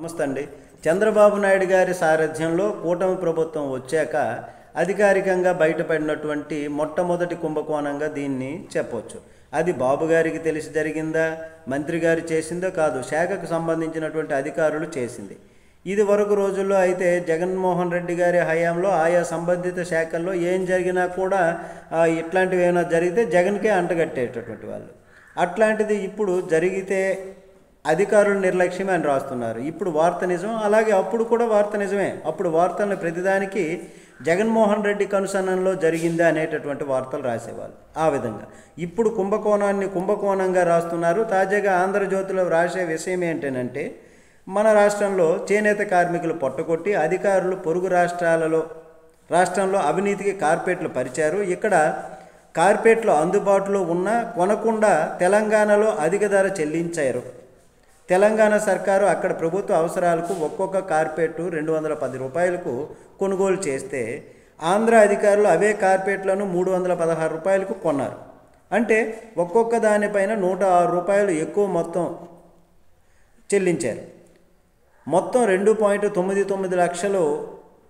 నమస్తే అండి. చంద్రబాబు నాయుడు గారి సారథ్యంలో కూటమి ప్రభుత్వం వచ్చాక అధికారికంగా బయటపడినటువంటి మొట్టమొదటి కుంభకోణంగా దీన్ని చెప్పొచ్చు. అది బాబు గారికి తెలిసి జరిగిందా, మంత్రి గారు చేసిందో కాదు, శాఖకు సంబంధించినటువంటి అధికారులు చేసింది. ఇది వరకు రోజుల్లో అయితే జగన్మోహన్ రెడ్డి గారి హయాంలో ఆయా సంబంధిత శాఖల్లో ఏం జరిగినా కూడా ఇట్లాంటివి ఏమైనా జరిగితే జగన్కే అంటగట్టేటటువంటి వాళ్ళు. అట్లాంటిది ఇప్పుడు జరిగితే అధికారులు నిర్లక్ష్యమే అని రాస్తున్నారు. ఇప్పుడు వార్త నిజం, అలాగే అప్పుడు కూడా వార్త నిజమే. అప్పుడు వార్తలను ప్రతిదానికి జగన్మోహన్ రెడ్డి కనుసన్నల్లో జరిగిందా అనేటటువంటి వార్తలు రాసేవాళ్ళు. ఆ విధంగా ఇప్పుడు కుంభకోణాన్ని కుంభకోణంగా రాస్తున్నారు. తాజాగా ఆంధ్రజ్యోతిలో రాసే విషయం ఏంటంటే, మన రాష్ట్రంలో చేనేత కార్మికులు పొట్టకొట్టి అధికారులు పొరుగు రాష్ట్రంలో అవినీతికి కార్పెట్లు పరిచారు. ఇక్కడ కార్పెట్లు అందుబాటులో ఉన్నా కొనకుండా తెలంగాణలో అధిక ధర చెల్లించారు. తెలంగాణ సర్కారు అక్కడ ప్రభుత్వ అవసరాలకు ఒక్కొక్క కార్పెట్ 210 రూపాయలకు కొనుగోలు చేస్తే ఆంధ్ర అధికారులు అవే కార్పెట్లను 316 రూపాయలకు కొన్నారు. అంటే ఒక్కొక్క దానిపైన 106 రూపాయలు ఎక్కువ మొత్తం చెల్లించారు. మొత్తం 2.99 లక్షలు,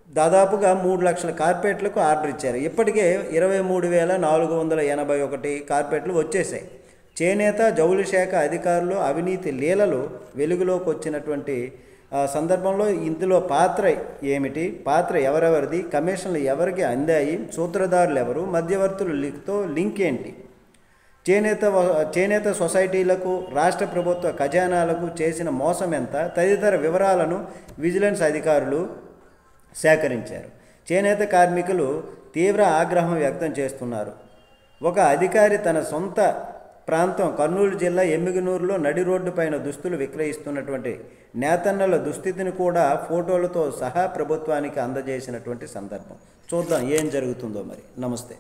దాదాపుగా 3 లక్షల కార్పెట్లకు ఆర్డర్ ఇచ్చారు. ఇప్పటికే 23,481 కార్పెట్లు వచ్చేసాయి. చేనేత జౌళి శాఖ అధికారులు అవినీతి లీలలు వెలుగులోకి వచ్చినటువంటి సందర్భంలో ఇందులో పాత్ర ఏమిటి, పాత్ర ఎవరెవరిది, కమిషన్లు ఎవరికి అందాయి, సూత్రధారులు ఎవరు, మధ్యవర్తులతో లింక్ ఏంటి, చేనేత సొసైటీలకు రాష్ట్ర ప్రభుత్వ ఖజానాలకు చేసిన మోసం ఎంత తదితర వివరాలను విజిలెన్స్ అధికారులు సేకరించారు. చేనేత కార్మికులు తీవ్ర ఆగ్రహం వ్యక్తం చేస్తున్నారు. ఒక అధికారి తన సొంత ప్రాంతం కర్నూలు జిల్లా ఎమ్మిగనూరులో నడి రోడ్డు పైన దుస్తులు విక్రయిస్తున్నటువంటి నేతన్నల దుస్థితిని కూడా ఫోటోలతో సహా ప్రభుత్వానికి అందజేసినటువంటి సందర్భం. చూద్దాం ఏం జరుగుతుందో మరి. నమస్తే.